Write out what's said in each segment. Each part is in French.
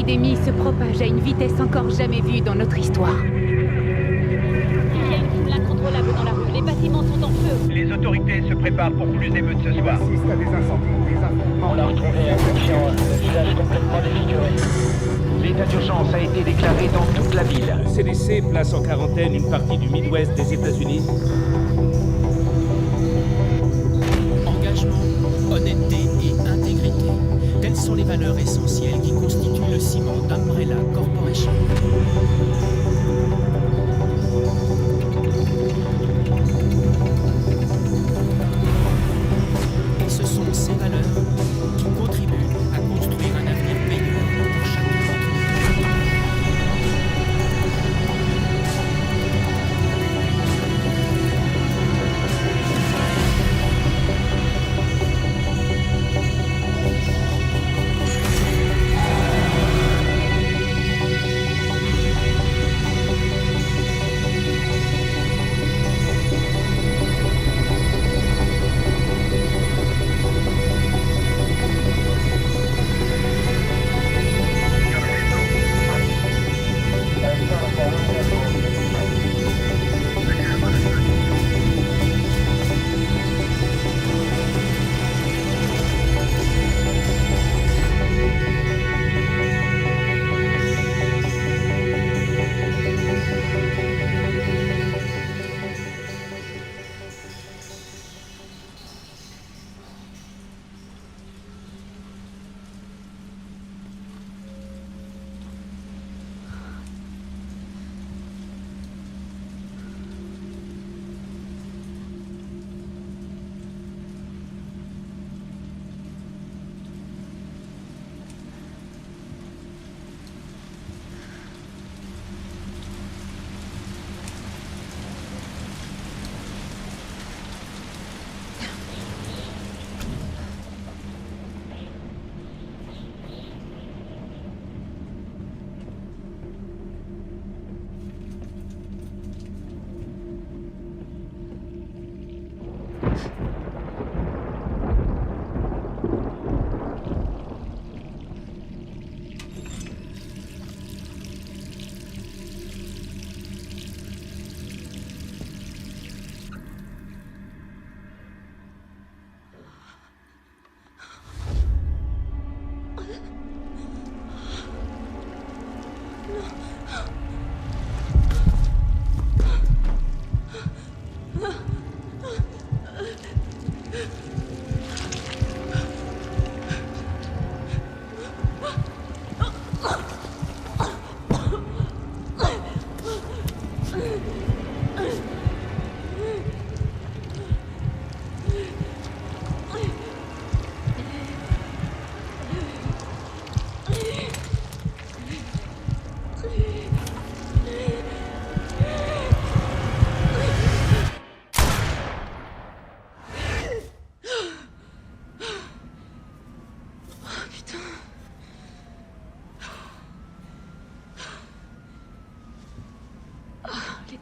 l'épidémie se propage à une vitesse encore jamais vue dans notre histoire. Il y a une foule incontrôlable dans la rue. Les bâtiments sont en feu. Les autorités se préparent pour plus d'émeutes ce soir. Assiste à des incendies, des affrontements. On a retrouvé un conscient, le visage complètement défiguré. L'état d'urgence a été déclaré dans toute la ville. Le CDC place en quarantaine une partie du Midwest des États-Unis. Engagement, honnêteté et intégrité. Telles sont les valeurs essentielles qui constituent le ciment d'Umbrella Corporation. Et ce sont ces valeurs qui contribuent à construire un avenir meilleur pour chacun d'entre nous.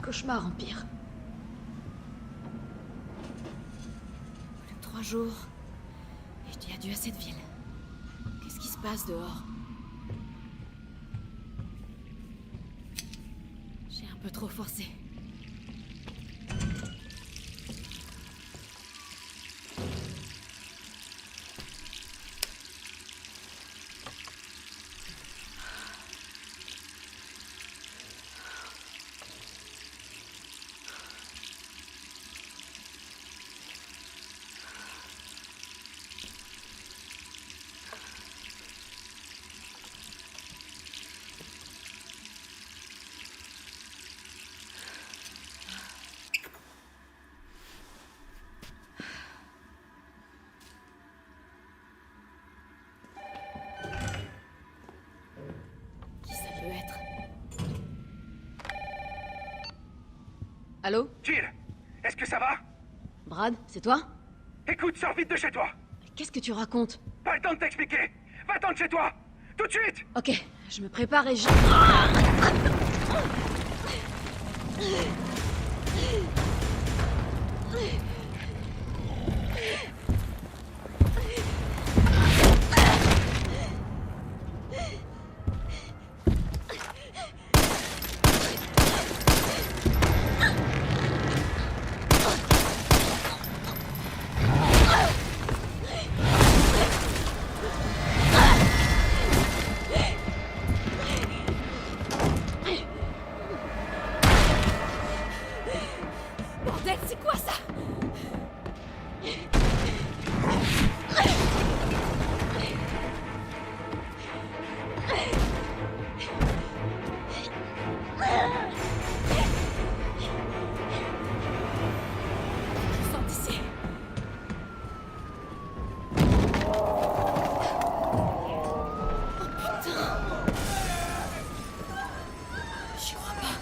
Cauchemar empire. 3 jours. Et je dis adieu à cette ville. Qu'est-ce qui se passe dehors? J'ai un peu trop forcé. Allô? Jill, est-ce que ça va? Brad, c'est toi? Écoute, sors vite de chez toi. Qu'est-ce que tu racontes? Pas le temps de t'expliquer. Va-t'en de chez toi. Tout de suite. Ok, je me prépare et je... Bordel, c'est quoi ça? Sors d'ici. J'y crois pas.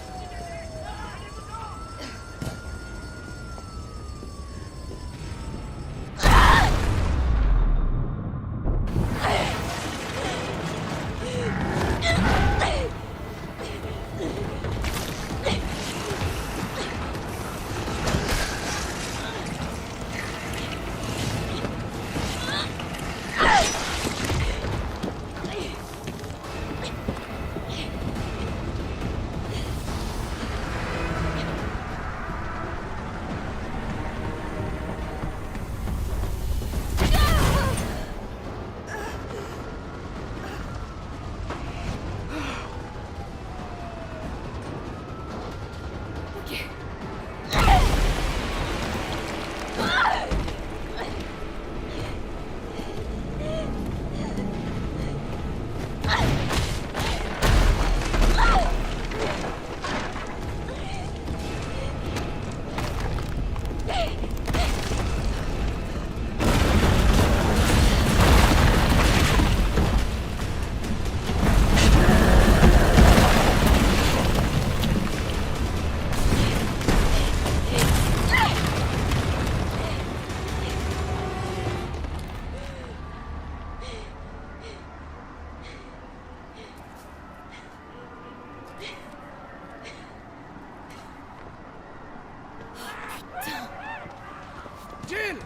Jill!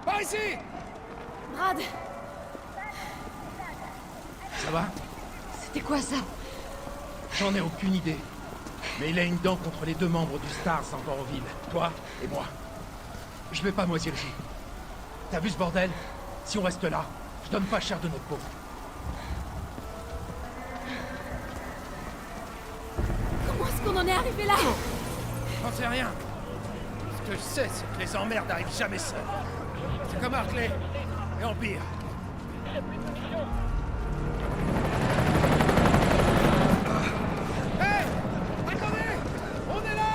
Par ici! Brad, Ça va? c'était quoi ça? J'en ai aucune idée. Mais il a une dent contre les deux membres du Stars encore en ville. Toi et moi. Je vais pas moisir le jus. T'as vu ce bordel? Si on reste là, je donne pas cher de notre peau. Comment est-ce qu'on en est arrivé là? J'en sais rien. Ce que je sais, c'est que les emmerdes n'arrivent jamais seuls. C'est comme Hartley et Empire. Hé! Attendez! On est là!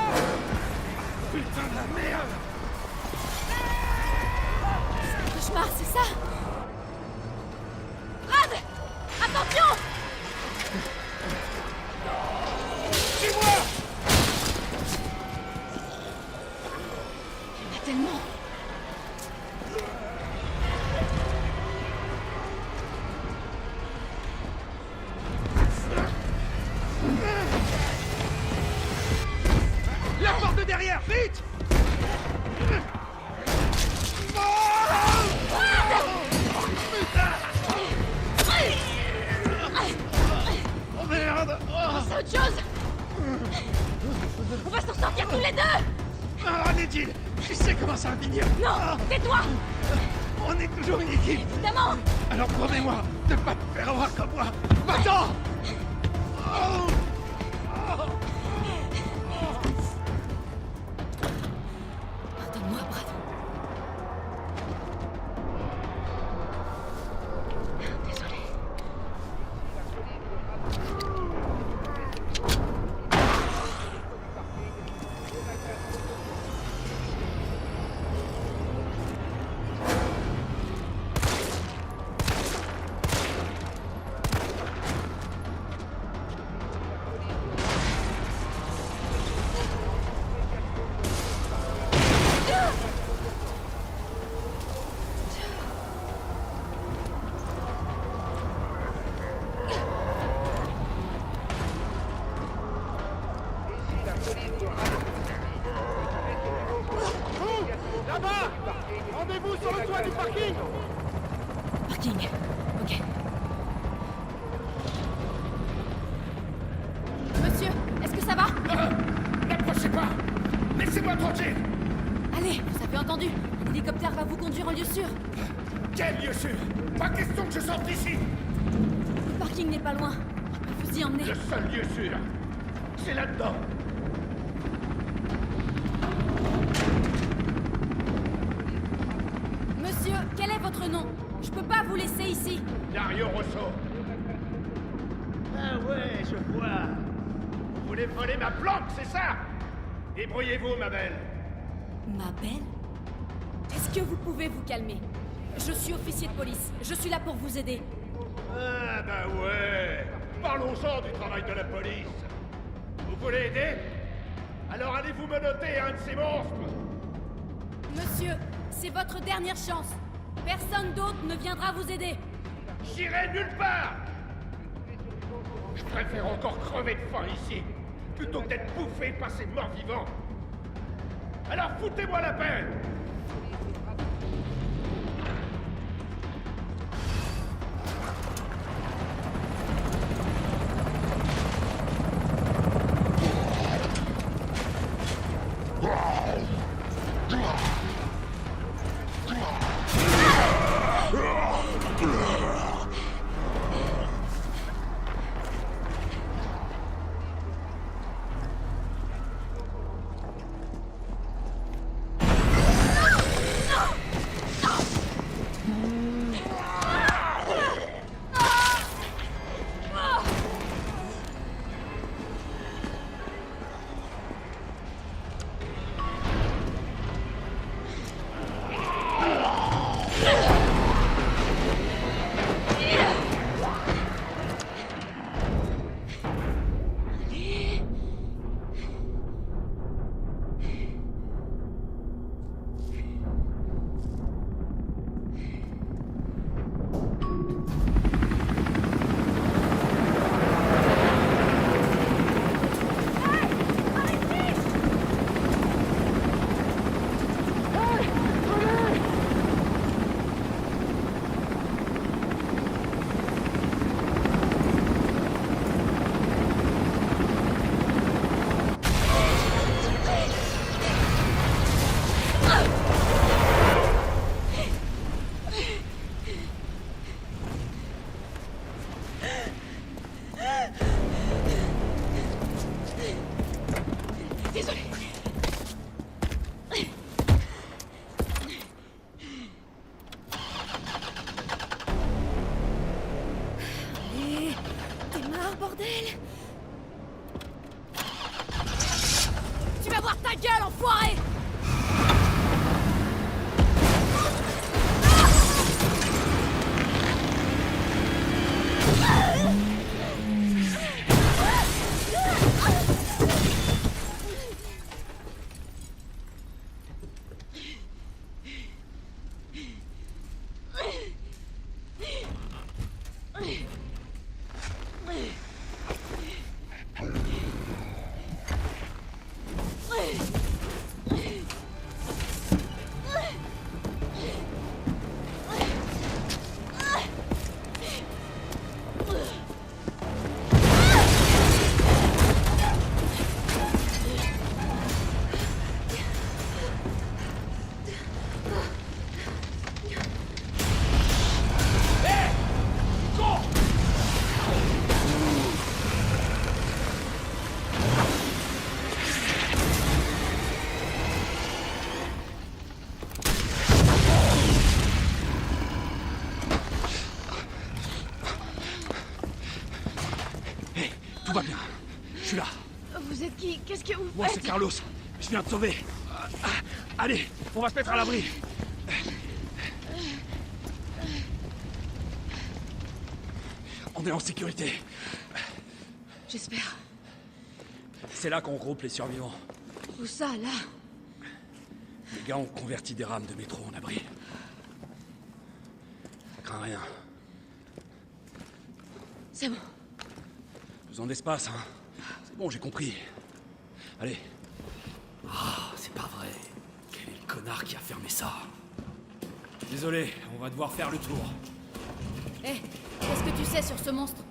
Putain de la merde! Cauchemar, c'est ça? Brad! Attention! Suis-moi! Il y en a tellement. La porte de derrière, vite! Oh merde! C'est autre chose! On va s'en sortir tous les deux! Ah, allez, Jill! Je sais comment ça va finir! Non! Tais-toi! On est toujours une équipe! Évidemment! Alors promets-moi de pas te faire avoir comme moi! Va-t'en! Oh. Pardonne-moi, Brad. Désolé. Là-bas! Rendez-vous sur le toit du parking! Parking. Ok. Monsieur, est-ce que ça va? N'approchez pas! Laissez-moi tranquille! Allez, vous avez entendu. L'hélicoptère va vous conduire en lieu sûr. Quel lieu sûr! Pas question que je sorte d'ici! Le parking n'est pas loin. Je peux vous y emmener. Le seul lieu sûr, c'est là-dedans! non. Je peux pas vous laisser ici. Dario Rosso. Ah ouais, je vois. Vous voulez voler ma planque, c'est ça? Débrouillez-vous, ma belle. Ma belle? Est-ce que vous pouvez vous calmer? Je suis officier de police. Je suis là pour vous aider. Ah bah ouais. Parlons-en du travail de la police. Vous voulez aider? Alors allez-vous menotter un de ces monstres? Monsieur, c'est votre dernière chance. Personne d'autre ne viendra vous aider. J'irai nulle part. Je préfère encore crever de faim ici, plutôt que d'être bouffé par ces morts vivants. Alors foutez-moi la paix. Tu vas voir ta gueule, enfoiré! Tout va bien. Je suis là. Vous êtes qui? Qu'est-ce que vous faites? Moi, c'est Carlos. Je viens te sauver. Allez, on va se mettre à l'abri. On est en sécurité. J'espère. C'est là qu'on regroupe les survivants. Où ça, là? Les gars ont converti des rames de métro en abri. Crains rien. C'est bon. Besoin d'espace, hein. C'est bon, j'ai compris. Allez. Ah, c'est pas vrai. Quel est le connard qui a fermé ça? Désolé, on va devoir faire le tour. Hé, qu'est-ce que tu sais sur ce monstre?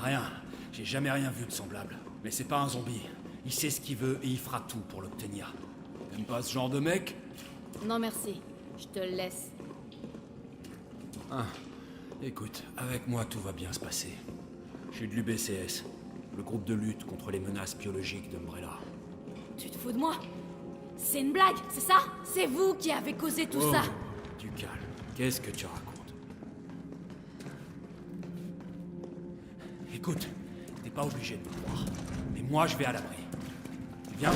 Rien. J'ai jamais rien vu de semblable. Mais c'est pas un zombie. Il sait ce qu'il veut et il fera tout pour l'obtenir. T'aimes pas ce genre de mec? Non merci, je te le laisse. Ah. Écoute, avec moi tout va bien se passer. Je suis de l'UBCS, le groupe de lutte contre les menaces biologiques d'Umbrella. Tu te fous de moi? C'est une blague, c'est ça? C'est vous qui avez causé tout ça? Du calme. Qu'est-ce que tu racontes? Écoute, t'es pas obligé de me croire. Mais moi, je vais à l'abri. Tu viens?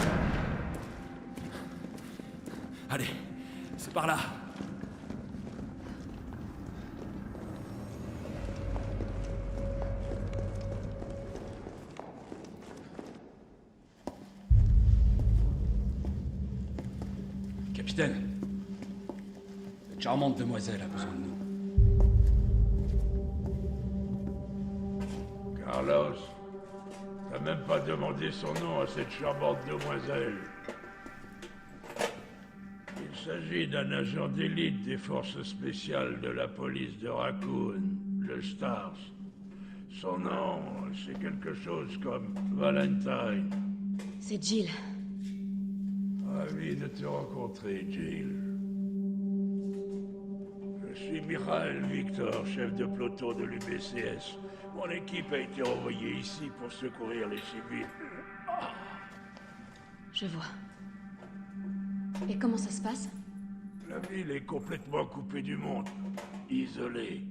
Allez, c'est par là. Capitaine, cette charmante demoiselle a besoin de nous. Carlos, t'as même pas demandé son nom à cette charmante demoiselle. Il s'agit d'un agent d'élite des forces spéciales de la police de Raccoon, le Stars. Son nom, c'est quelque chose comme Valentine. C'est Jill. Ravi de te rencontrer, Jill. Je suis Mikhail Victor, chef de peloton de l'UBCS. Mon équipe a été envoyée ici pour secourir les civils. Je vois. Et comment ça se passe? La ville est complètement coupée du monde, isolée.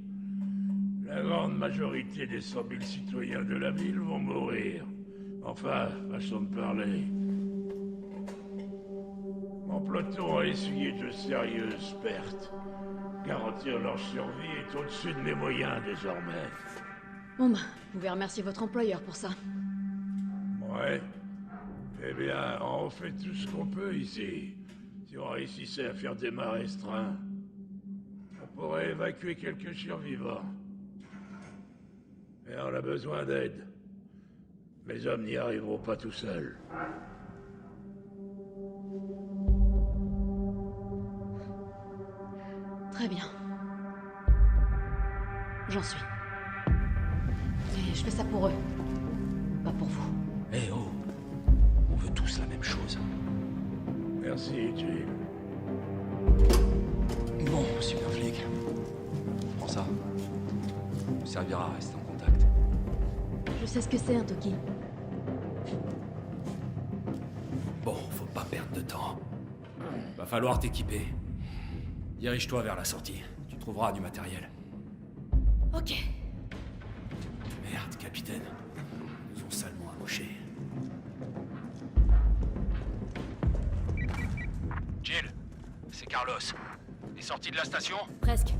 La grande majorité des 100 000 citoyens de la ville vont mourir. Enfin, façon de parler. Mon peloton a essuyé de sérieuses pertes. Garantir leur survie est au-dessus de mes moyens désormais. Bon bah, vous pouvez remercier votre employeur pour ça. Ouais. Eh bien, on fait tout ce qu'on peut ici. Si on réussissait à faire des mâts restreints, on pourrait évacuer quelques survivants. Mais on a besoin d'aide. Mes hommes n'y arriveront pas tout seuls. Très bien. J'en suis. Et je fais ça pour eux. Pas pour vous. Eh oh, on veut tous la même chose. Merci, Jill. Bon, super flic. Prends ça. Ça nous servira à rester en contact. Je sais ce que c'est un Toki. Bon, faut pas perdre de temps. Va falloir t'équiper. Dirige-toi vers la sortie. Tu trouveras du matériel. Ok. Merde, capitaine. Ils nous ont salement amochés. Jill, c'est Carlos. T'es sorti de la station? Presque.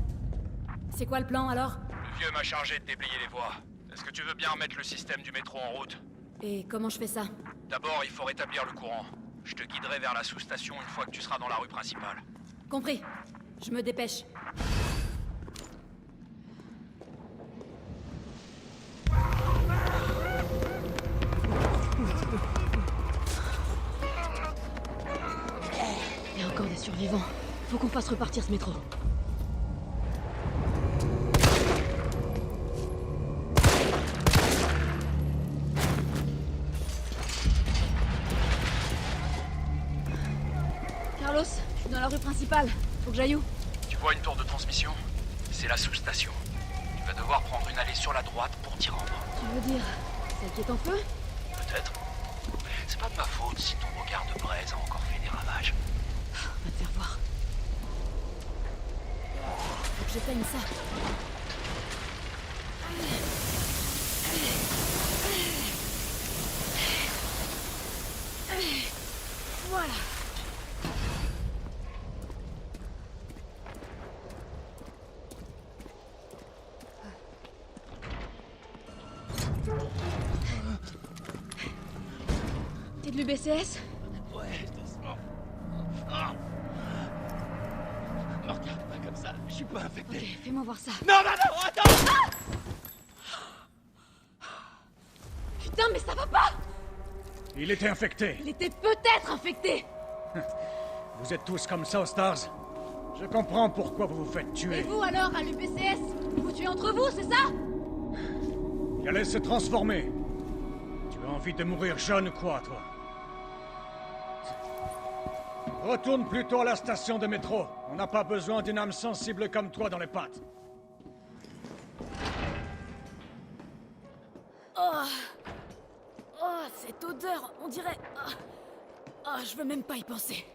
C'est quoi le plan alors? Le vieux m'a chargé de déblayer les voies. Est-ce que tu veux bien remettre le système du métro en route? Et comment je fais ça? D'abord, il faut rétablir le courant. Je te guiderai vers la sous-station une fois que tu seras dans la rue principale. Compris. Je me dépêche. Il y a encore des survivants. Faut qu'on fasse repartir ce métro. Carlos, je suis dans la rue principale. Faut que j'aille où? Tu vois une tour de transmission? C'est la sous-station. Tu vas devoir prendre une allée sur la droite pour t'y rendre. Tu veux dire celle qui est en feu? Peut-être. C'est pas de ma faute si ton regard de braise a encore fait des ravages. On va te faire voir. Faut que j'éteigne ça. Voilà. T'es de l'UBCS? Ouais, doucement. Ah. Me regarde pas comme ça, je suis pas infecté. Ok, fais-moi voir ça. Non, non, non, attends! Putain, mais ça va pas! Il était infecté. Il était peut-être infecté! Vous êtes tous comme ça aux Stars. Je comprends pourquoi vous vous faites Et tuer. vous alors, à l'UBCS? Vous tuez entre vous, c'est ça? Il allait se transformer. Tu as envie de mourir jeune ou quoi, toi? Retourne plutôt à la station de métro. On n'a pas besoin d'une âme sensible comme toi dans les pattes. Oh, cette odeur, on dirait... je veux même pas y penser.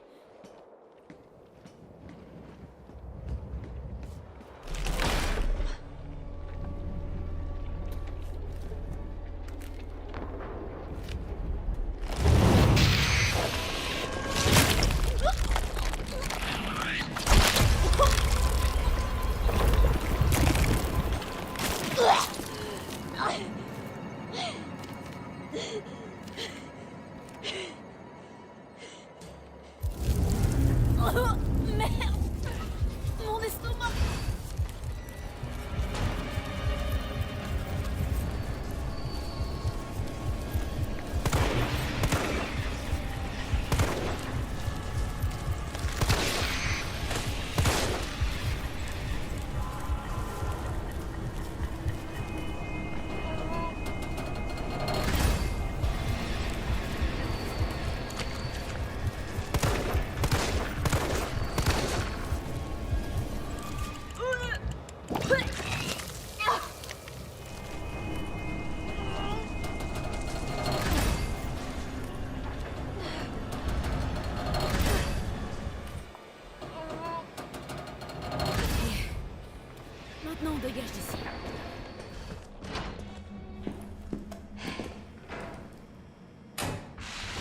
dégage d'ici.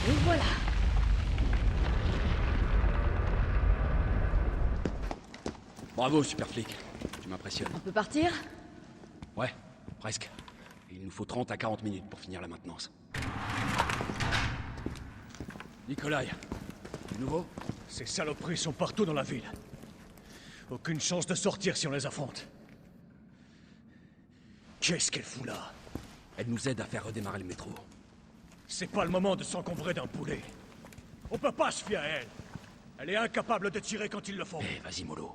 Et voilà. Bravo, super flic. Tu m'impressionnes. On peut partir? Ouais, presque. Il nous faut 30 à 40 minutes pour finir la maintenance. Nikolai, du nouveau? Ces saloperies sont partout dans la ville. Aucune chance de sortir si on les affronte. Qu'est-ce qu'elle fout là? Elle nous aide à faire redémarrer le métro. C'est pas le moment de s'encombrer d'un poulet. On peut pas se fier à elle. Elle est incapable de tirer quand il le faut. Eh, vas-y, mollo.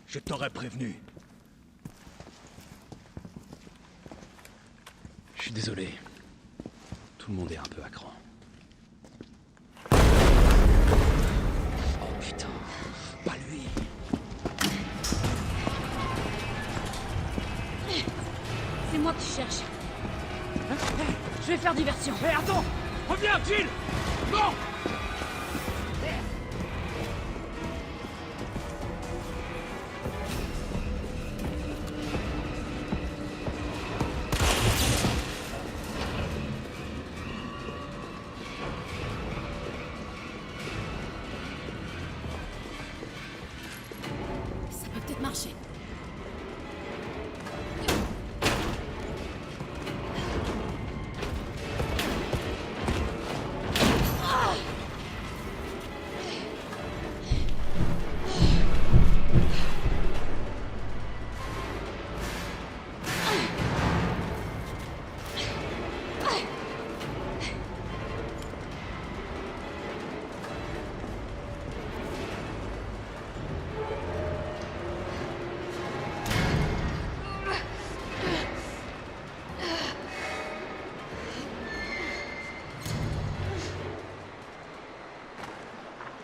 Je t'aurais prévenu. Je suis désolé. Tout le monde est un peu à cran. Oh putain, pas lui. C'est moi que tu cherches. Je vais faire diversion. Hé, attends! Reviens, Jill! Non! Ça peut peut-être marcher.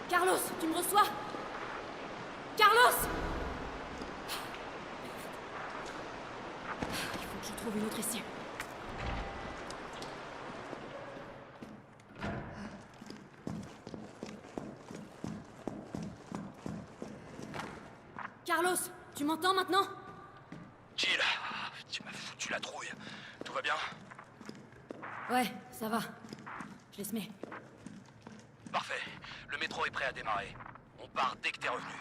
Carlos, tu me reçois? Carlos! Il faut que je trouve une autre issue. Carlos, tu m'entends maintenant? Jill, tu m'as foutu la trouille. Tout va bien? Ouais, ça va. Je laisse mets. Parfait. Le métro est prêt à démarrer. On part dès que t'es revenu.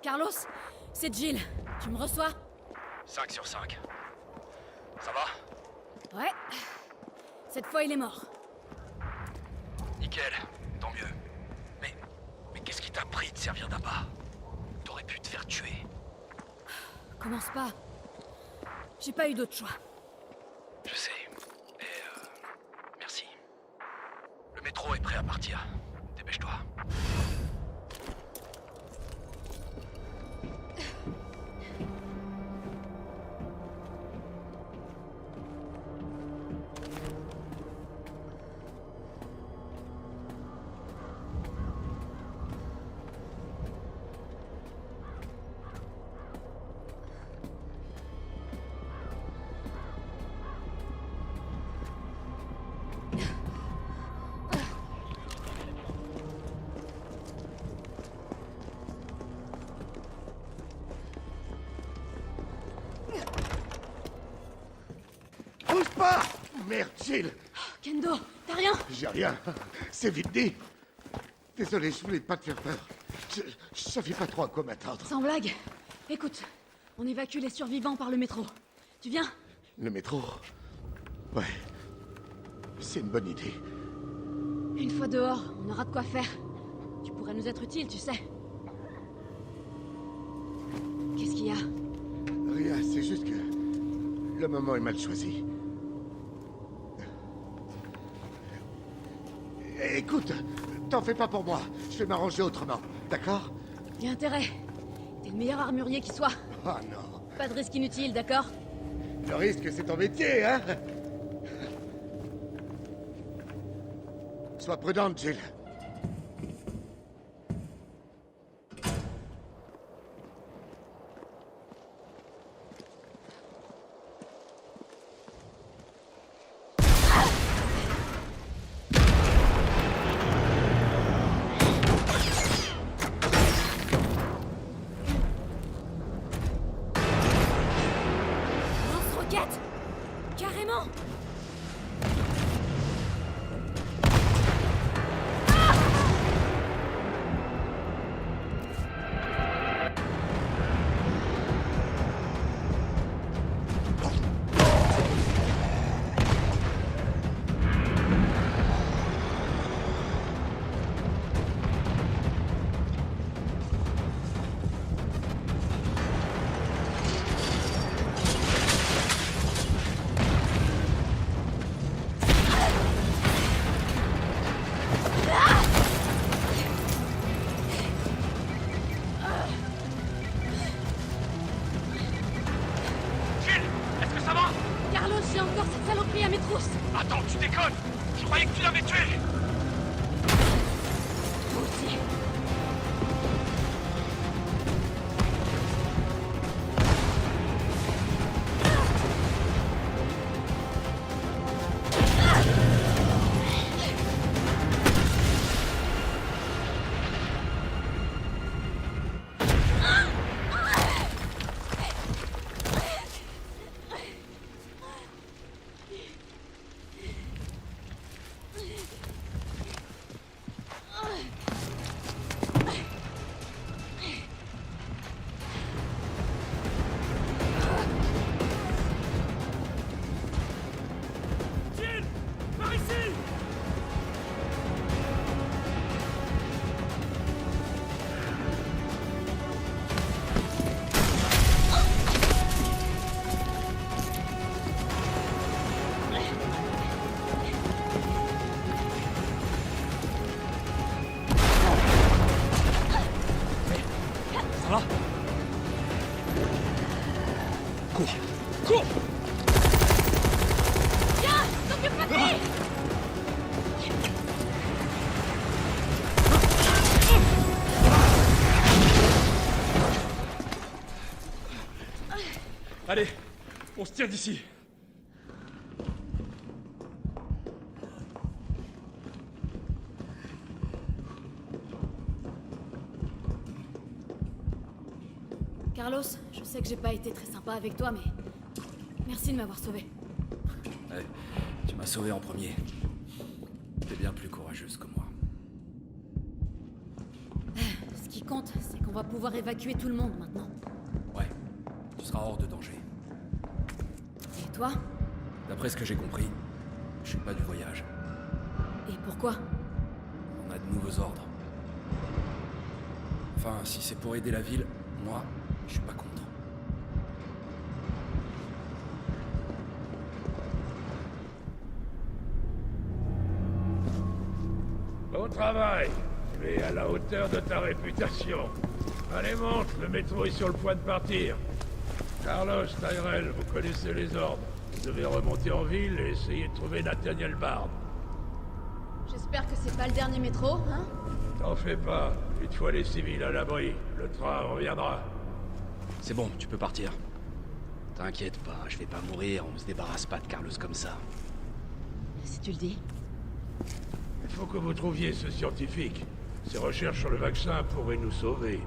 Carlos, c'est Jill. Tu me reçois? 5 sur 5. Ça va? Ouais. Cette fois, il est mort. Nickel, tant mieux. Mais qu'est-ce qui t'a pris de servir d'appât? T'aurais pu te faire tuer. Commence pas. J'ai pas eu d'autre choix. Je sais. Et merci. Le métro est prêt à partir. Dépêche-toi. Bouge pas! Merde, Jill! Kendo, t'as rien? J'ai rien. C'est vite dit. Désolé, je voulais pas te faire peur. Je savais pas trop à quoi m'attendre. Sans blague. Écoute, on évacue les survivants par le métro. Tu viens? Le métro? Ouais. C'est une bonne idée. Une fois dehors, on aura de quoi faire. Tu pourrais nous être utile, tu sais. Qu'est-ce qu'il y a? Rien, c'est juste que... le moment est mal choisi. Écoute, t'en fais pas pour moi. Je vais m'arranger autrement, d'accord? Y a intérêt. T'es le meilleur armurier qui soit. Oh non. Pas de risque inutile, d'accord? Le risque, c'est ton métier, hein? Sois prudente, Jill. Lance-roquette! Carrément! Carlos, j'ai encore cette saloperie à mes trousses! Attends, tu déconnes! Je croyais que tu l'avais tué! Toi aussi. Jill! Par ici! Ça va? Cours! Cours! Viens! T'occupe pas de lui! Allez, on se tire d'ici. Carlos, je sais que j'ai pas été très sympa avec toi, mais... merci de m'avoir sauvé. Ouais, tu m'as sauvé en premier. T'es bien plus courageuse que moi. Ce qui compte, c'est qu'on On va pouvoir évacuer tout le monde maintenant. Ouais, tu seras hors de danger. Et toi? D'après ce que j'ai compris, je suis pas du voyage. Et pourquoi? On a de nouveaux ordres. Enfin, si c'est pour aider la ville, moi, je suis pas contre. Bon travail. Tu es à la hauteur de ta réputation. Allez, monte, le métro est sur le point de partir. Carlos, Tyrell, vous connaissez les ordres. Vous devez remonter en ville et essayer de trouver Nathaniel Bard. J'espère que c'est pas le dernier métro, hein? T'en fais pas. Une fois les civils à l'abri, le train reviendra. C'est bon, tu peux partir. T'inquiète pas, je vais pas mourir, on se débarrasse pas de Carlos comme ça. Si tu le dis. Il faut que vous trouviez ce scientifique. Ses recherches sur le vaccin pourraient nous sauver.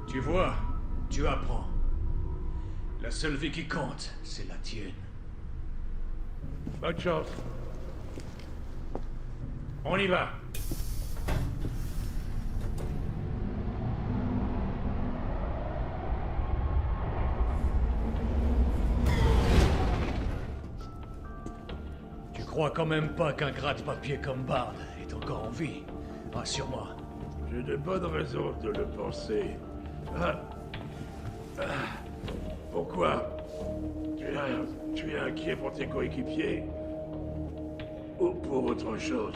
Tu vois, tu apprends. La seule vie qui compte, c'est la tienne. Bonne chance. On y va. Tu crois quand même pas qu'un gratte-papier comme Bard est encore en vie? Rassure-moi. J'ai de bonnes raisons de le penser. Pourquoi? Tu es inquiet pour tes coéquipiers? Ou pour autre chose?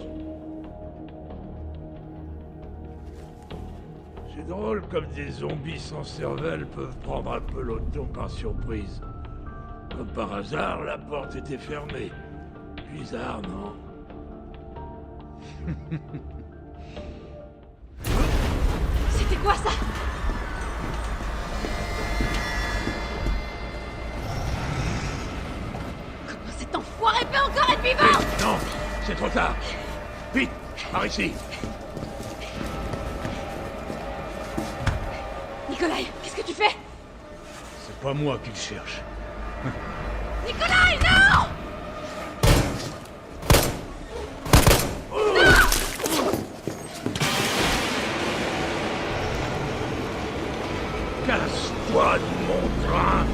C'est drôle comme des zombies sans cervelle peuvent prendre un peloton par surprise. Comme par hasard, la porte était fermée. Bizarre, non? C'était quoi ça? Comment cet enfoiré peut encore être vivant? Non, c'est trop tard. Vite, par ici. Nikolai, qu'est-ce que tu fais? C'est pas moi qui le cherche. Nikolai, non! Casse-toi de mon train,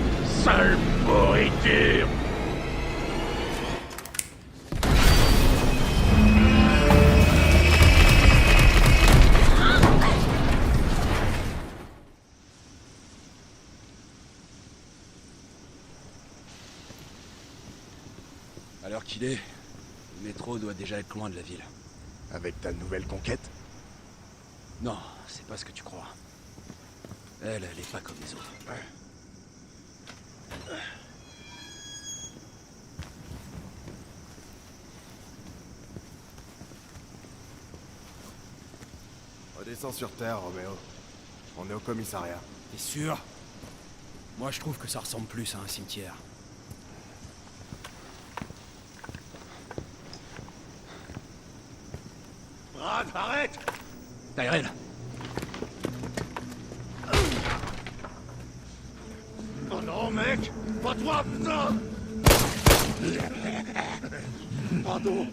sale pourriture! À l'heure qu'il est, le métro doit déjà être loin de la ville. Avec ta nouvelle conquête? Non, c'est pas ce que tu crois. Elle est pas comme les autres. Redescends sur Terre, Roméo. On est au commissariat. T'es sûr? Moi, je trouve que ça ressemble plus à un cimetière. Brad, arrête! Tyrell! Oh non, mec! Pas toi, putain! Pardon!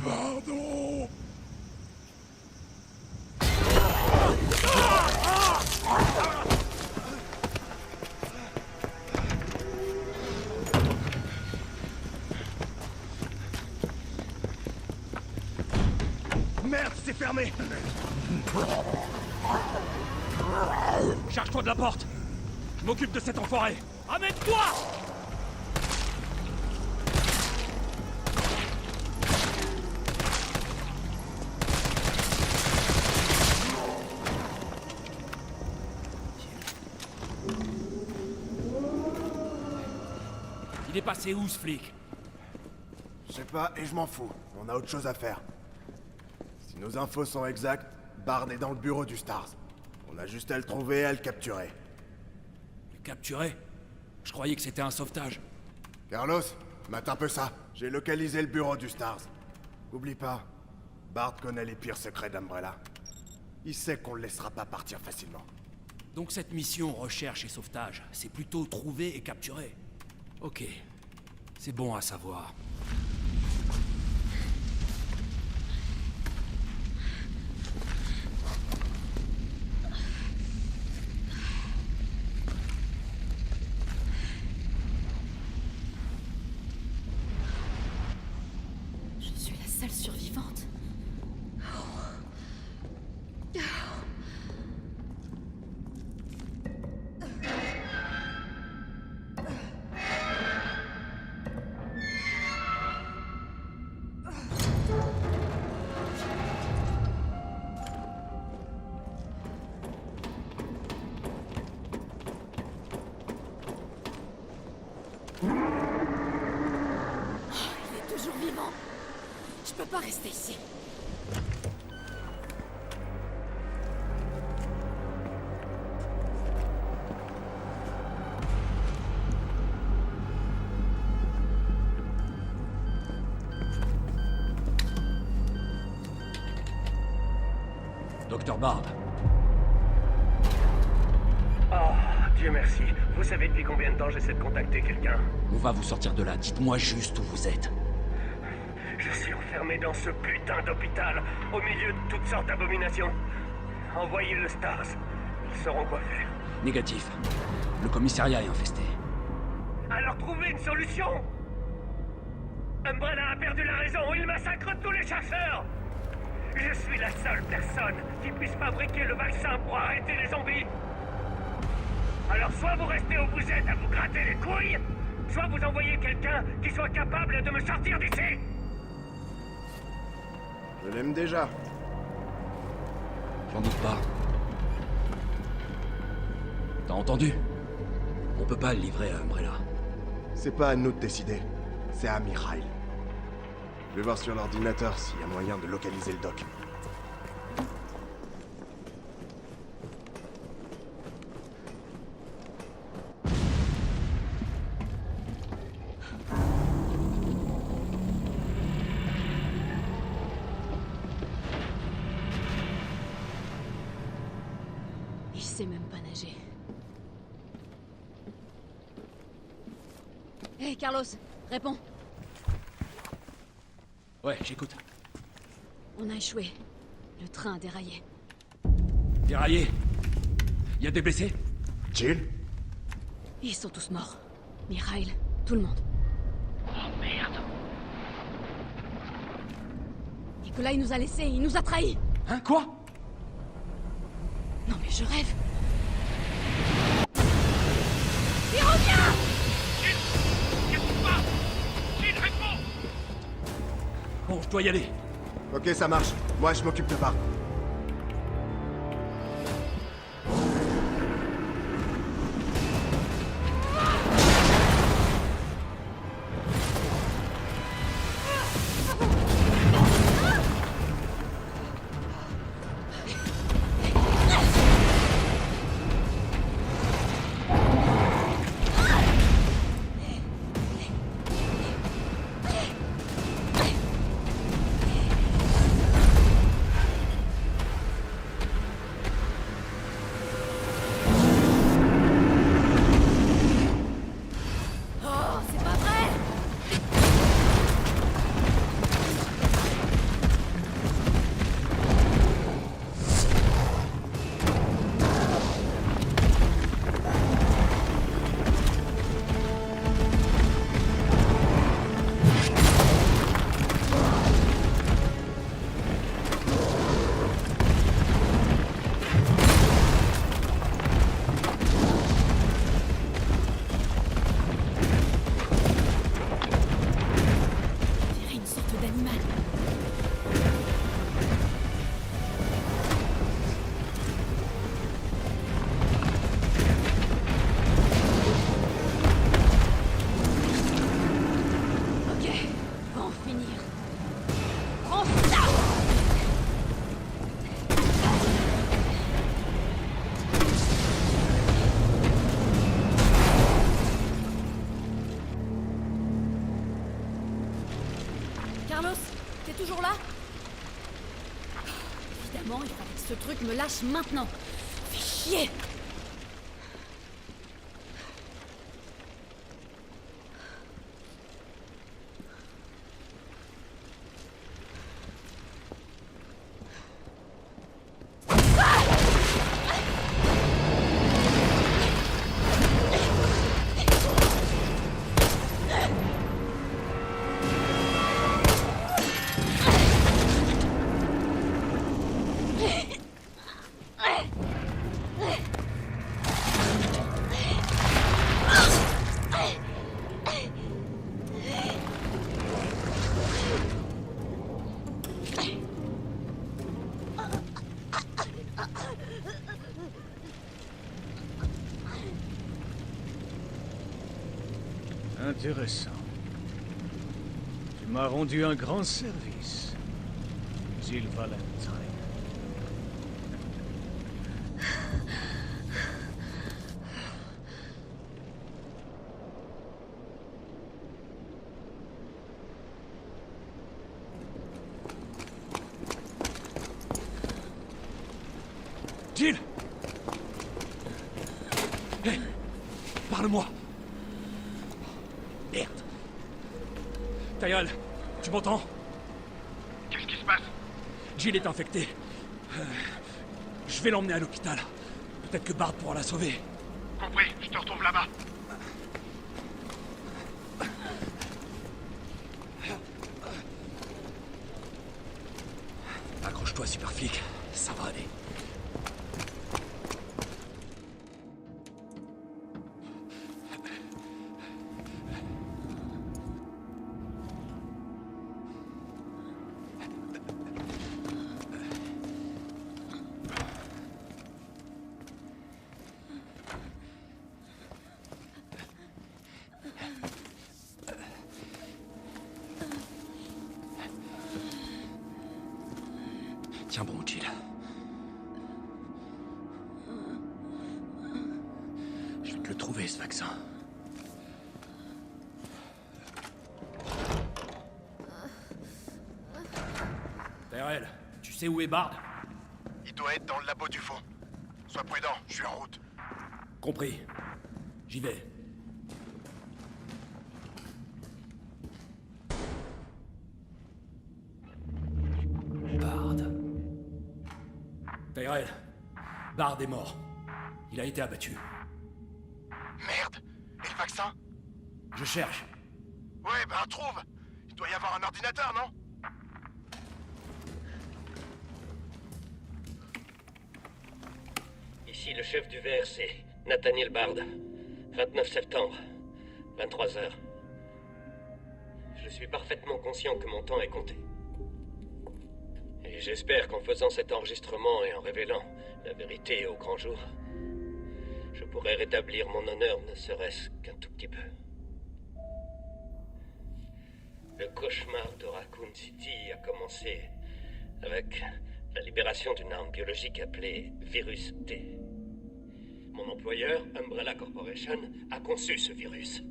Pardon! Merde, c'est fermé! Charge-toi de la porte! Je m'occupe de cet enfoiré! Amène-toi! Il est passé où, ce flic? Je sais pas, et je m'en fous. On a autre chose à faire. Si nos infos sont exactes, Bard est dans le bureau du Stars. On a juste à le trouver et à le capturer. Le capturer? Je croyais que c'était un sauvetage. Carlos, mate un peu ça. J'ai localisé le bureau du Stars. Oublie pas, Bard connaît les pires secrets d'Umbrella. Il sait qu'on le laissera pas partir facilement. Donc cette mission recherche et sauvetage, c'est plutôt trouver et capturer. Ok, c'est bon à savoir. peux pas rester ici. Docteur Barbe. Oh, Dieu merci. Vous savez depuis combien de temps j'essaie de contacter quelqu'un? On va vous sortir de là. Dites-moi juste où vous êtes. Je suis enfermé dans ce putain d'hôpital, au milieu de toutes sortes d'abominations. Envoyez le Stars. Ils sauront quoi faire. Négatif. Le commissariat est infesté. Alors trouvez une solution! Umbrella a perdu la raison, il massacre tous les chasseurs! Je suis la seule personne qui puisse fabriquer le vaccin pour arrêter les zombies! Alors soit vous restez où vous êtes à vous gratter les couilles, soit vous envoyez quelqu'un qui soit capable de me sortir d'ici! Je l'aime déjà. J'en doute pas. T'as entendu? On peut pas le livrer à Umbrella. C'est pas à nous de décider. C'est à Mikhail. Je vais voir sur l'ordinateur s'il y a moyen de localiser le doc. Il sait même pas nager. Hé, Carlos, réponds. Ouais, j'écoute. On a échoué. Le train a déraillé. Déraillé? Y a des blessés? Jill? Ils sont tous morts. Mikhail, tout le monde. Oh merde! Nikolai nous a laissés, il nous a trahis. Hein, quoi? Non mais je rêve. Il revient! Bon, je dois y aller. Ok, ça marche. Moi, je m'occupe de Barbe. Évidemment, il fallait que ce truc me lâche maintenant. Fais chier! Intéressant. Tu m'as rendu un grand service. Jill Valentine. Jill! Hé! Parle-moi! Merde! Tyrell, tu m'entends? Qu'est-ce qui se passe? Jill est infectée. Je vais l'emmener à l'hôpital. Peut-être que Bard pourra la sauver. Compris, je te retrouve là-bas. Accroche-toi, super flic. Ça va aller. Tiens bon, Jill. Je vais te le trouver, ce vaccin. Tyrell, tu sais où est Bard? Il doit être dans le labo du fond. Sois prudent, je suis en route. Compris. J'y vais. Bard. Tyrell, Bard est mort. Il a été abattu. Merde. Et le vaccin? Je cherche. Ouais, ben trouve. Il doit y avoir un ordinateur, non? Ici le chef du VRC, Nathaniel Bard. 29 septembre, 23h. Je suis parfaitement conscient que mon temps est compté. Et j'espère qu'en faisant cet enregistrement et en révélant la vérité au grand jour, je pourrai rétablir mon honneur ne serait-ce qu'un tout petit peu. Le cauchemar de Raccoon City a commencé avec la libération d'une arme biologique appelée Virus T. Mon employeur, Umbrella Corporation, a conçu ce virus.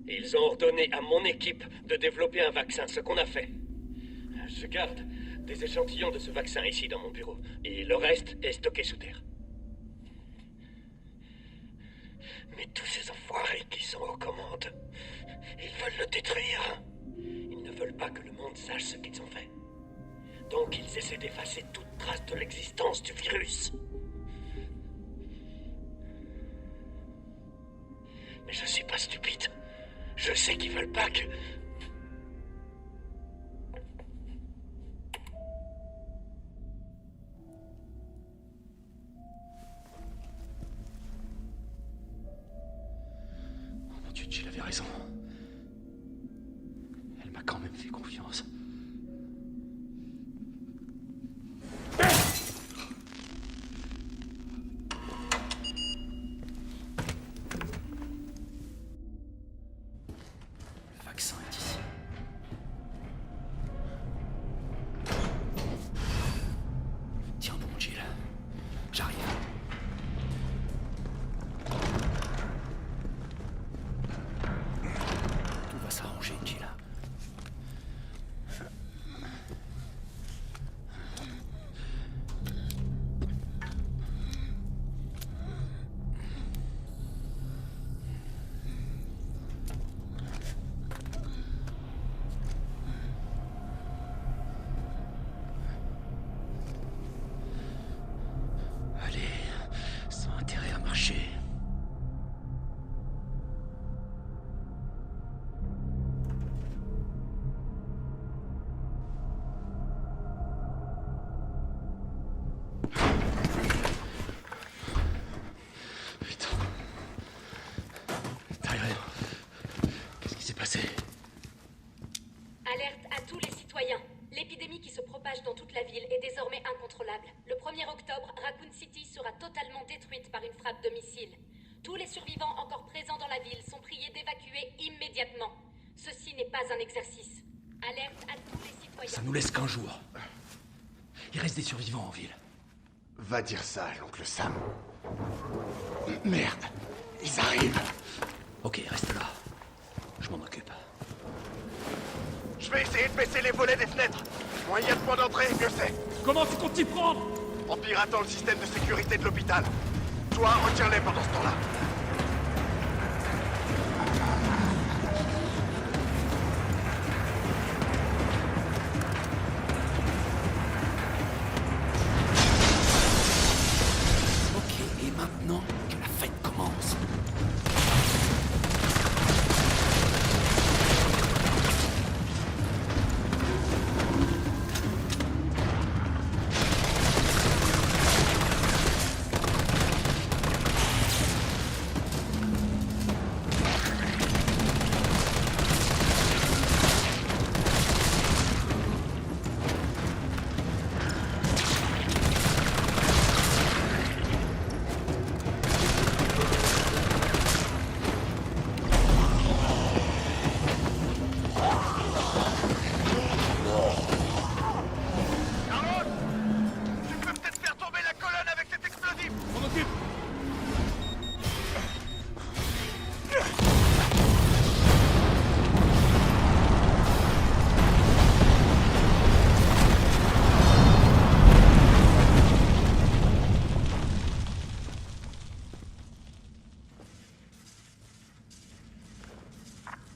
Et ils ont ordonné à mon équipe de développer un vaccin, ce qu'on a fait. Je garde des échantillons de ce vaccin ici dans mon bureau, et le reste est stocké sous terre. Mais tous ces enfoirés qui sont aux commandes, ils veulent le détruire. Ils ne veulent pas que le monde sache ce qu'ils ont fait. Donc ils essaient d'effacer toute trace de l'existence du virus. Mais je suis pas stupide. Je sais qu'ils veulent pas que... Oh mon Dieu, Jill avait raison. Elle m'a quand même fait confiance. Le vaccin est ici. Tiens bon, Jill. J'arrive. Tout va s'arranger, Jill. Allez, sans intérêt à marcher. Putain. Tyrell, qu'est-ce qui s'est passé? Alerte à tous les citoyens. L'épidémie qui se propage dans toute la ville est désormais incontrôlable. Le 1er octobre, Raccoon City sera totalement détruite par une frappe de missile. Tous les survivants encore présents dans la ville sont priés d'évacuer immédiatement. Ceci n'est pas un exercice. Alerte à tous les citoyens. Ça nous laisse qu'un jour. Il reste des survivants en ville. Va dire ça à l'oncle Sam. Merde, ils arrivent. Ok, reste là. Je m'en occupe. Je vais essayer de baisser les volets des fenêtres. Moins il y a de points d'entrée, mieux c'est. Comment tu comptes t'y prendre? En piratant le système de sécurité de l'hôpital. Toi, retiens-les pendant ce temps-là. Ok, et maintenant que la fête commence.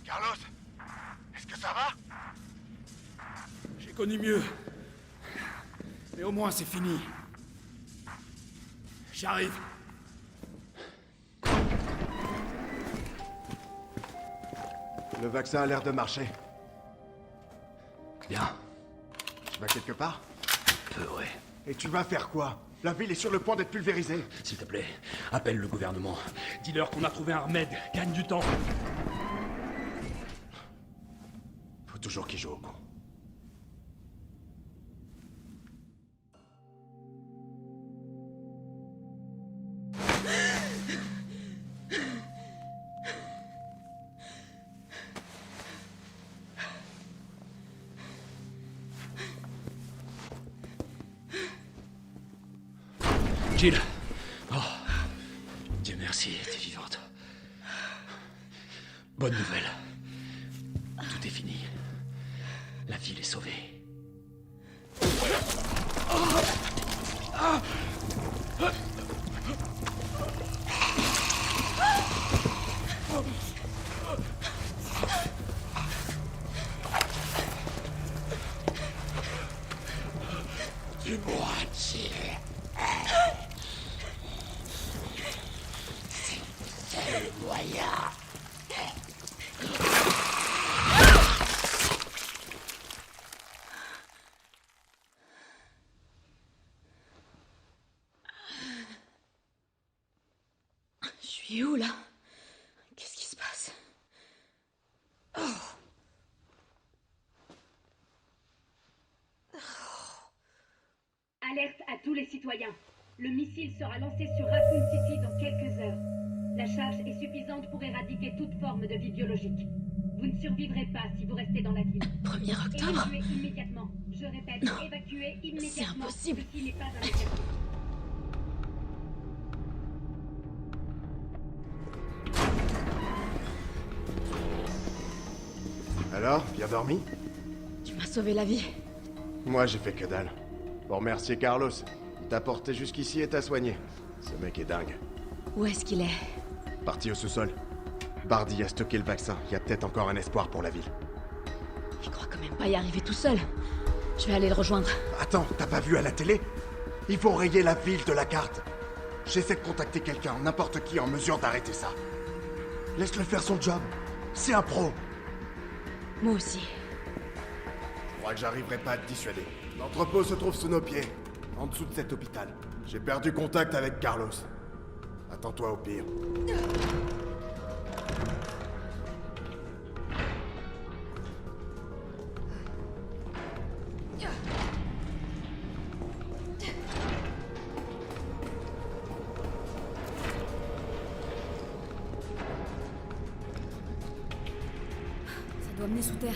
Carlos, est-ce que ça va? J'ai connu mieux. Mais au moins c'est fini. J'arrive. Le vaccin a l'air de marcher. Bien. Tu vas quelque part? Peu, ouais. Et tu vas faire quoi? La ville est sur le point d'être pulvérisée. S'il te plaît, appelle le gouvernement. Dis-leur qu'on a trouvé un remède. Gagne du temps. Faut toujours qu'ils jouent au con. Jill. Oh. Dieu merci, t'es vivante. Bonne nouvelle. Tout est fini. La ville est sauvée. Dis-moi, Jill. C'est le moyen. Je suis où, là? Qu'est-ce qui se passe? Oh. Alerte à tous les citoyens. Le missile sera lancé sur Raccoon City dans quelques heures. La charge est suffisante pour éradiquer toute forme de vie biologique. Vous ne survivrez pas si vous restez dans la ville. 1er octobre? Évacuez immédiatement. Je répète, évacuez immédiatement. C'est impossible. Ceci n'est pas un exercice. Alors, bien dormi? Tu m'as sauvé la vie. Moi, j'ai fait que dalle. Pour remercier Carlos. Il t'a porté jusqu'ici et t'a soigné. Ce mec est dingue. Où est-ce qu'il est? Parti au sous-sol. Bardi a stocké le vaccin. Il y a peut-être encore un espoir pour la ville. Il croit quand même pas y arriver tout seul. Je vais aller le rejoindre. Attends, t'as pas vu à la télé? Il faut rayer la ville de la carte. J'essaie de contacter quelqu'un, n'importe qui en mesure d'arrêter ça. Laisse-le faire son job. C'est un pro. Moi aussi. Je crois que j'arriverai pas à te dissuader. L'entrepôt se trouve sous nos pieds, en dessous de cet hôpital. J'ai perdu contact avec Carlos. Attends-toi au pire. Ça doit mener sous terre.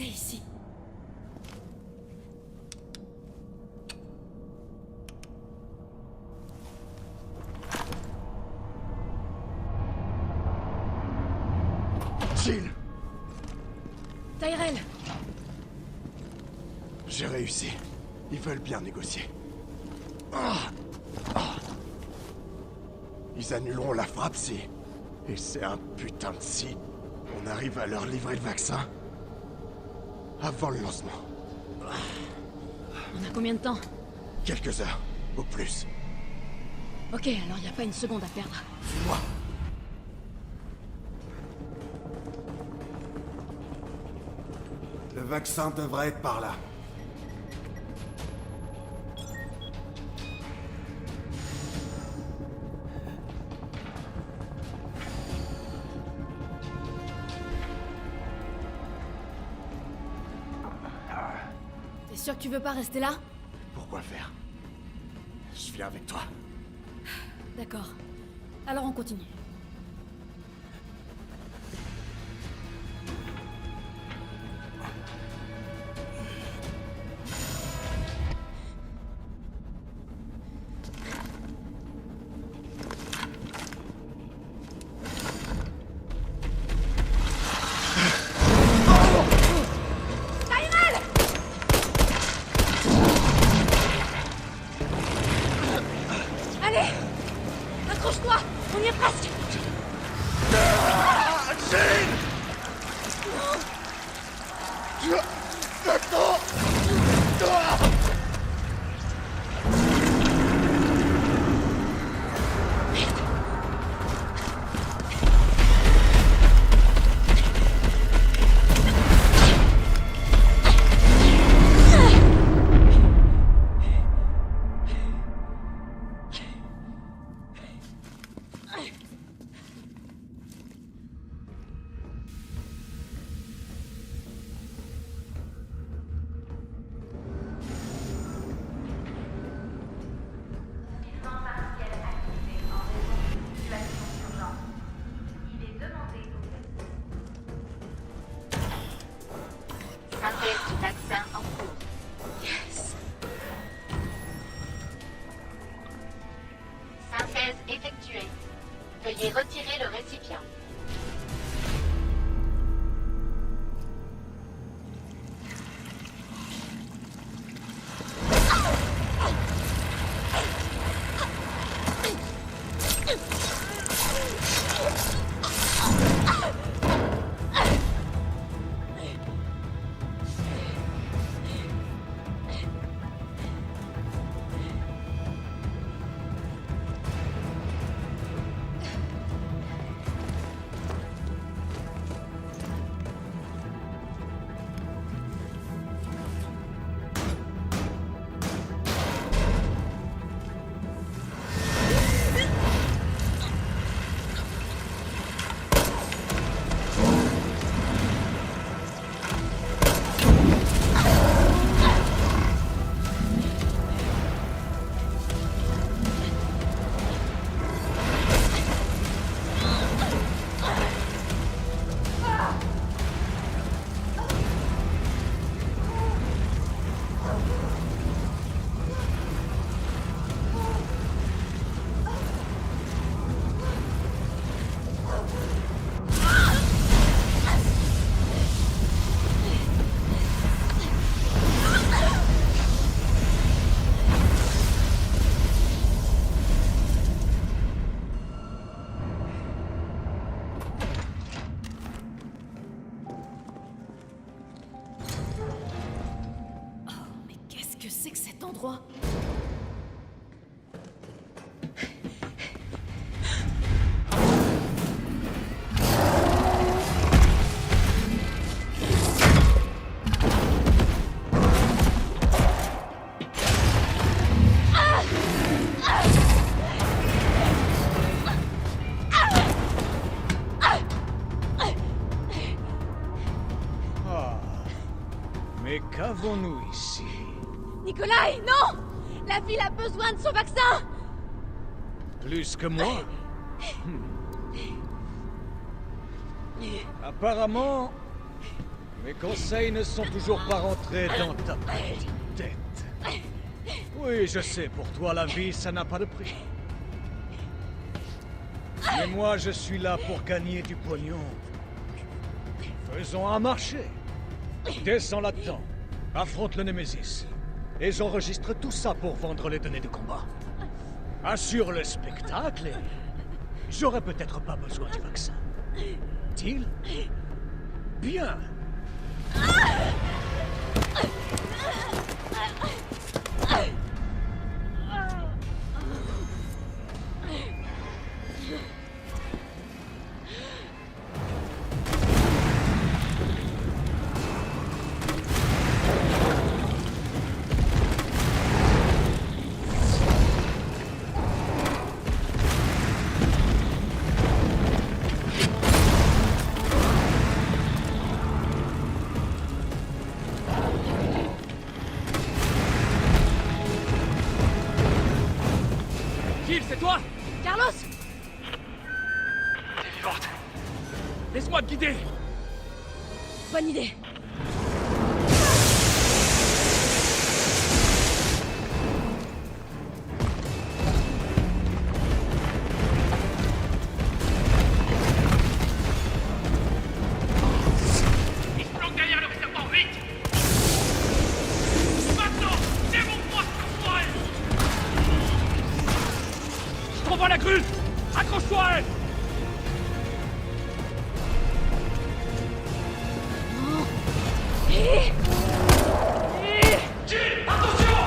c'est ici? Jill! Tyrell! J'ai réussi. Ils veulent bien négocier. Ils annuleront la frappe si... Et c'est un putain de si... On arrive à leur livrer le vaccin. Avant le lancement. On a combien de temps? Quelques heures, au plus. Ok, alors y a pas une seconde à perdre. Suis-moi. Le vaccin devrait être par là. T'es sûr que tu veux pas rester là? Pourquoi faire? Je viens avec toi. D'accord. Alors on continue. Veuillez retirer le récipient. endroit. Mais qu'avons-nous ici? Nikolai, non! La ville a besoin de son vaccin! Plus que moi? Apparemment, Mes conseils ne sont toujours pas rentrés dans ta petite tête. Oui, je sais, pour toi, la vie, ça n'a pas de prix. Mais moi, je suis là pour gagner du pognon. Faisons un marché. Descends là-dedans. Affronte le Némésis. Et j'enregistre tout ça pour vendre les données de combat. Assure le spectacle et... j'aurai peut-être pas besoin du vaccin. Deal? Bien. Jill, c'est toi? Carlos! T'es vivante. Laisse-moi te guider. Bonne idée. Il se planque derrière le réservoir, vite! Maintenant! Démontre-moi ce qu'on pourrait! Je t'envoie la grue. Accroche-toi à elle. Jill, attention!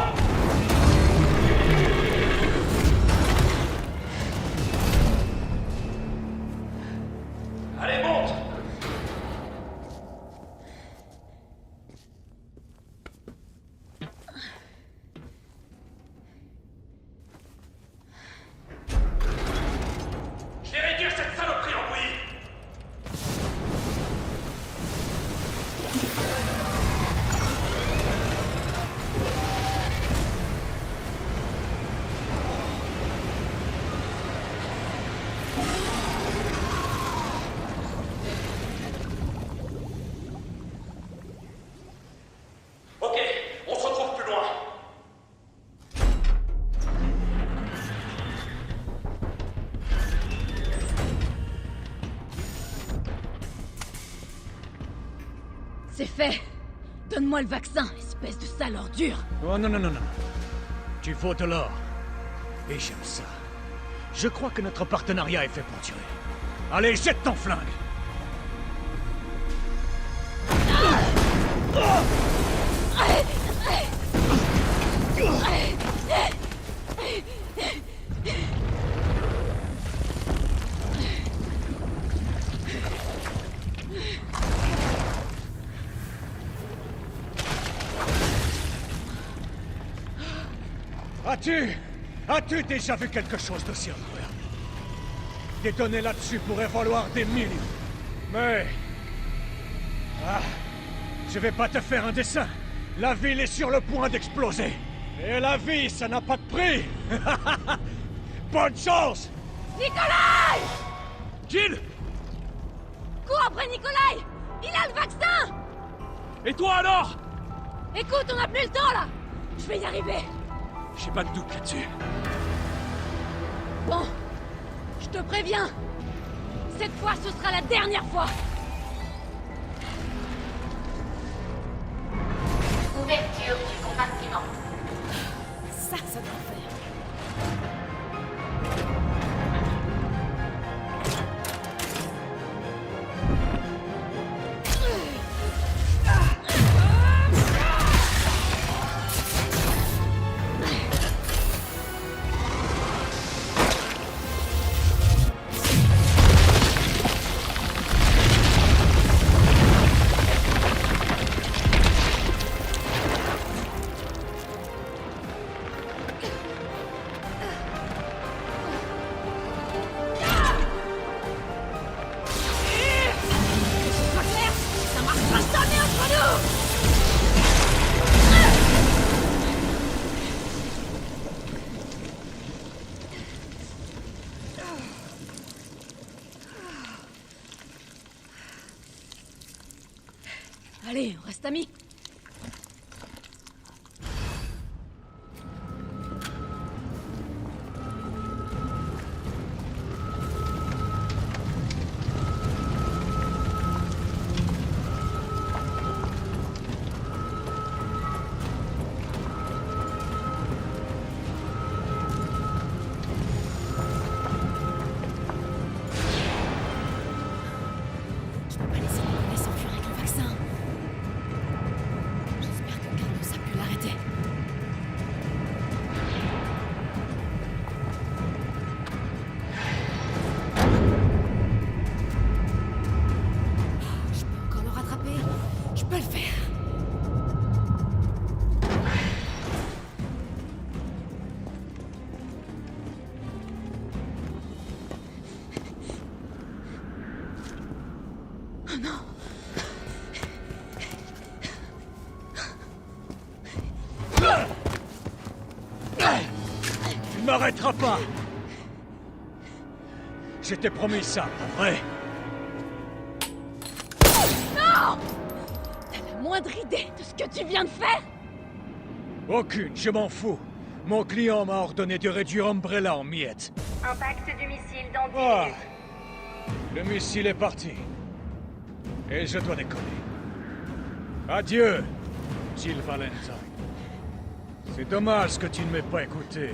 Allez, monte. Je vais réduire cette saloperie en bouillie! Ok, on se retrouve plus loin. C'est fait. Donne-moi le vaccin, espèce de sale ordure. Oh non, non, non, non. Tu vaux de l'or. Et j'aime ça. Je crois que notre partenariat est fait pour durer. Allez, jette ton flingue. As-tu déjà vu quelque chose d'aussi incroyable? Des données là-dessus pourraient valoir des millions. Mais... ah, je vais pas te faire un dessin. La ville est sur le point d'exploser. Et la vie, ça n'a pas de prix. Bonne chance! Nikolai! Jill! Cours après Nikolai! Il a le vaccin! Et toi alors? Écoute, on n'a plus le temps là! Je vais y arriver! J'ai pas de doute là-dessus. Bon, je te préviens. Cette fois, ce sera la dernière fois. Ouverture du compartiment. Ça doit faire. Allez, on reste amis. Tu ne m'arrêteras pas! Je t'ai promis ça, pas vrai? Non! T'as la moindre idée de ce que tu viens de faire? Aucune, je m'en fous. Mon client m'a ordonné de réduire Umbrella en miettes. Impact du missile dans 10 Ah! minutes. Le missile est parti. Et je dois décoller. Adieu, Jill Valentine. C'est dommage que tu ne m'aies pas écouté.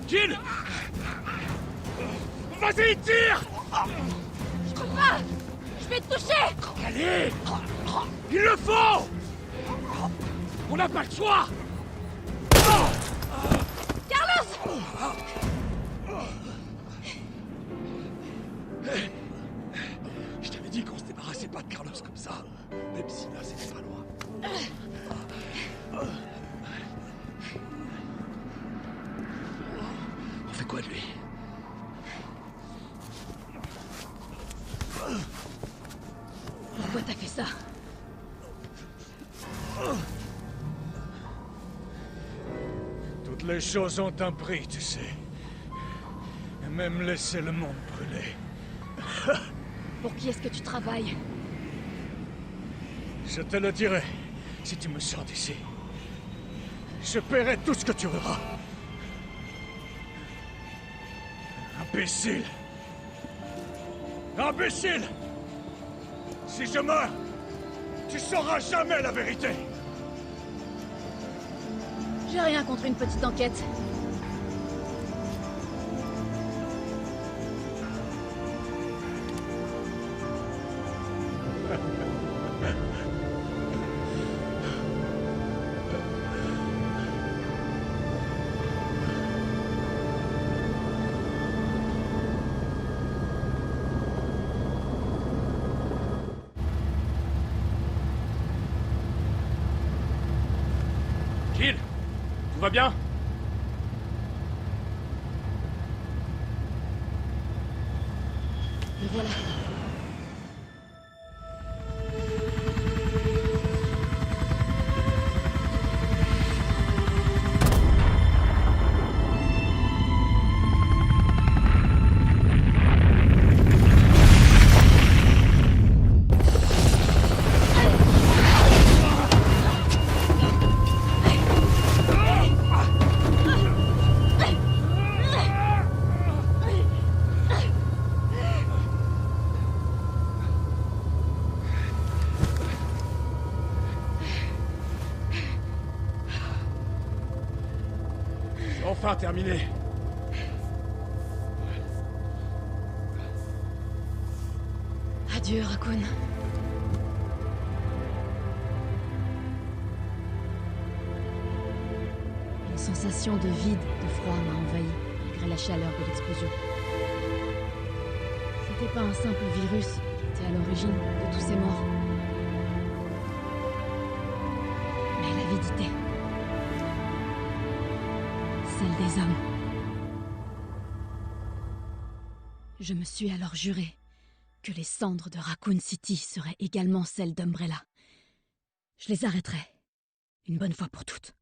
Jill! Vas-y, tire! Je peux pas! Je vais te toucher! Allez! Il le faut! On n'a pas le choix! Carlos! Je t'avais dit qu'on se débarrassait pas de Carlos comme ça. Même si là, c'était pas loin. On fait quoi de lui? Pourquoi t'as fait ça? Toutes les choses ont un prix, tu sais. Et même laisser le monde brûler. Pour qui est-ce que tu travailles? Je te le dirai, si tu me sors d'ici. Je paierai tout ce que tu voudras. Imbécile! Imbécile! Si je meurs, tu sauras jamais la vérité! J'ai rien contre une petite enquête. Jill! Tout va bien? Me voilà. Enfin terminé. Adieu, Raccoon. Une sensation de vide, de froid m'a envahi, malgré la chaleur de l'explosion. C'était pas un simple virus qui était à l'origine de tous ces morts. Mais l'avidité. Celle des hommes. Je me suis alors juré que les cendres de Raccoon City seraient également celles d'Umbrella. Je les arrêterai, une bonne fois pour toutes.